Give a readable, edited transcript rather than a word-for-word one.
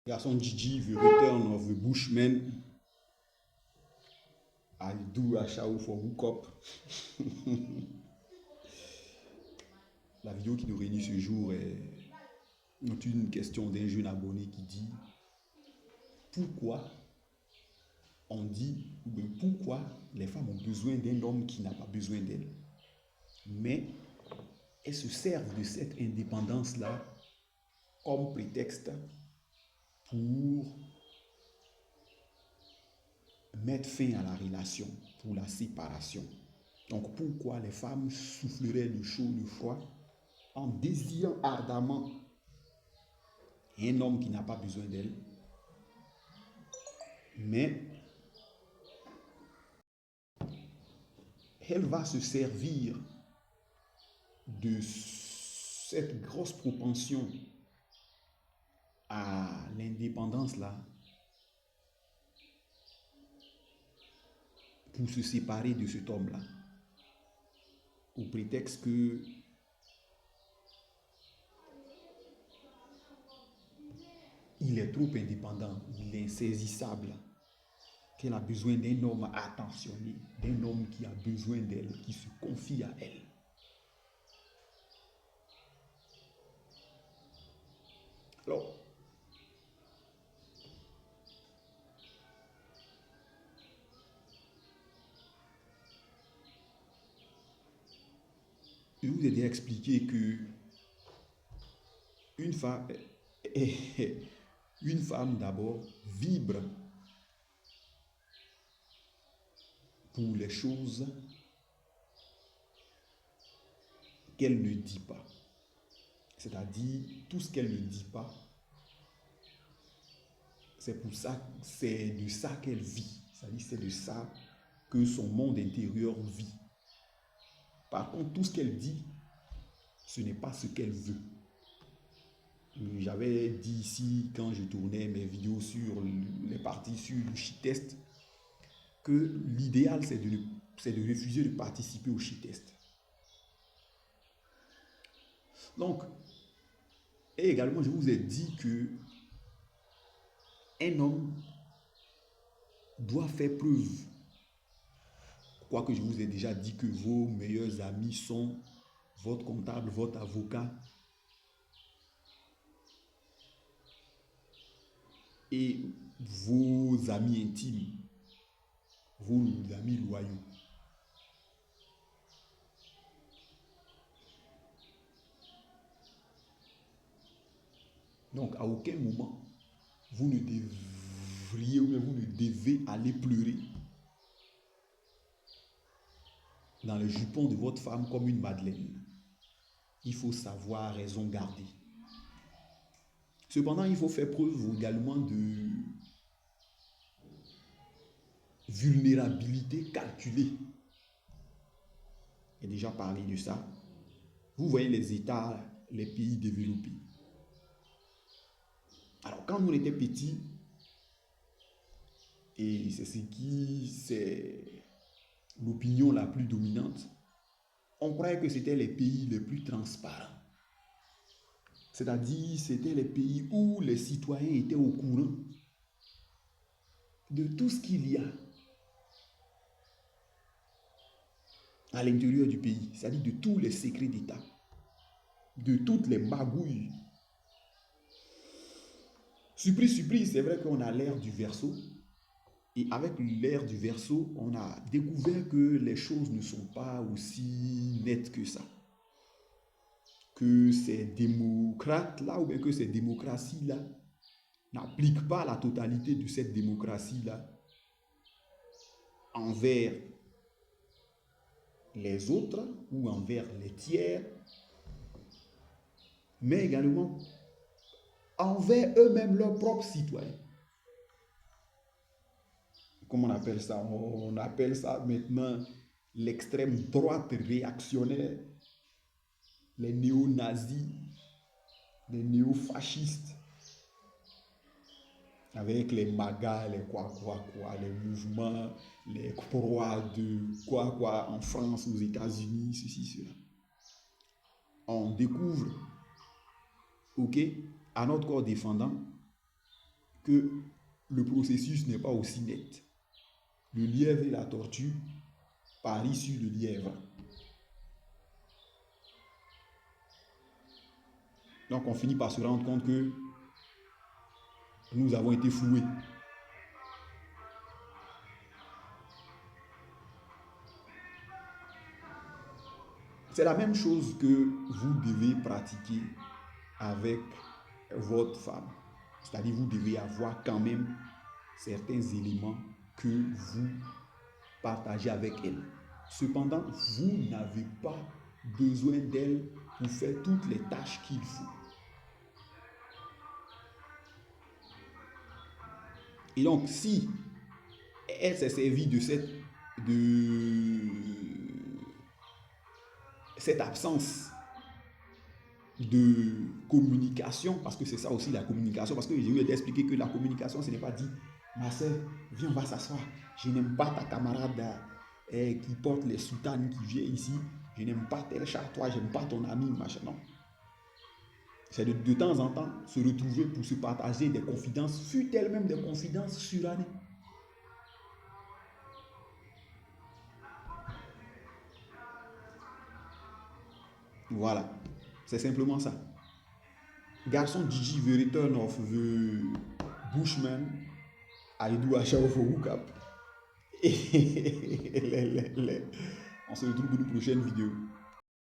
Garçon Gigi, The Return of the Bushman. I do a show for hookup. La vidéo qui nous réunit ce jour est une question d'un jeune abonné qui dit pourquoi on dit, pourquoi les femmes ont besoin d'un homme qui n'a pas besoin d'elles. Mais elles se servent de cette indépendance-là comme prétexte pour mettre fin à la relation, pour la séparation. Donc pourquoi les femmes souffleraient le chaud, le froid, en désirant ardemment un homme qui n'a pas besoin d'elles, mais elle va se servir de cette grosse propension à l'indépendance-là pour se séparer de cet homme-là, au prétexte que il est trop indépendant, il est insaisissable, qu'elle a besoin d'un homme attentionné, d'un homme qui a besoin d'elle, qui se confie à elle. Alors, je vous ai déjà expliqué que une femme d'abord vibre pour les choses qu'elle ne dit pas. C'est-à-dire, tout ce qu'elle ne dit pas, c'est de ça qu'elle vit. C'est-à-dire, c'est de ça que son monde intérieur vit. Par contre, tout ce qu'elle dit, ce n'est pas ce qu'elle veut. J'avais dit ici, quand je tournais mes vidéos sur les parties sur le shit test, que l'idéal, c'est de refuser de participer au shit test. Donc, et également, je vous ai dit que un homme doit faire preuve. Quoique je vous ai déjà dit que vos meilleurs amis sont votre comptable, votre avocat et vos amis intimes, vos amis loyaux. Donc, à aucun moment, vous ne devriez ou vous ne devez aller pleurer dans le jupon de votre femme comme une madeleine. Il faut savoir raison garder. Cependant, il faut faire preuve également de vulnérabilité calculée. J'ai déjà parlé de ça. Vous voyez les États, les pays développés. Alors, quand on était petits, et c'est l'opinion la plus dominante, on croyait que c'était les pays les plus transparents. C'est-à-dire, c'était les pays où les citoyens étaient au courant de tout ce qu'il y a à l'intérieur du pays, c'est-à-dire de tous les secrets d'État, de toutes les magouilles. Surprise, surprise, c'est vrai qu'on a l'ère du Verseau. Et avec l'ère du Verseau, on a découvert que les choses ne sont pas aussi nettes que ça. Que ces démocrates-là, ou bien que ces démocraties-là, n'appliquent pas la totalité de cette démocratie-là envers les autres ou envers les tiers, mais également envers eux-mêmes, leurs propres citoyens. Comment on appelle ça? On appelle ça maintenant l'extrême droite réactionnaire, les néo-nazis, les néo-fascistes, avec les MAGA, les quoi, les mouvements, les proies de quoi en France, aux États-Unis, ceci, cela. On découvre, ok, à notre corps défendant, que le processus n'est pas aussi net. Le lièvre et la tortue parient sur le lièvre. Donc on finit par se rendre compte que nous avons été floués. C'est la même chose que vous devez pratiquer avec votre femme. C'est-à-dire vous devez avoir quand même certains éléments que vous partagez avec elle. Cependant, vous n'avez pas besoin d'elle pour faire toutes les tâches qu'il faut. Et donc, si elle s'est servie de cette absence de communication, parce que c'est ça aussi la communication, parce que j'ai eu d'expliquer que la communication, ce n'est pas dit, ma soeur, viens, on va s'asseoir, je n'aime pas ta camarade qui porte les soutanes qui vient ici, je n'aime pas tel chat, toi, j'aime pas ton ami, machin, non. C'est de temps en temps se retrouver pour se partager des confidences, fut-elles même des confidences surannées. Voilà, c'est simplement ça. Garçon Gigi, the return of the Bushman, I do a show for hookup. On se retrouve pour une prochaine vidéo.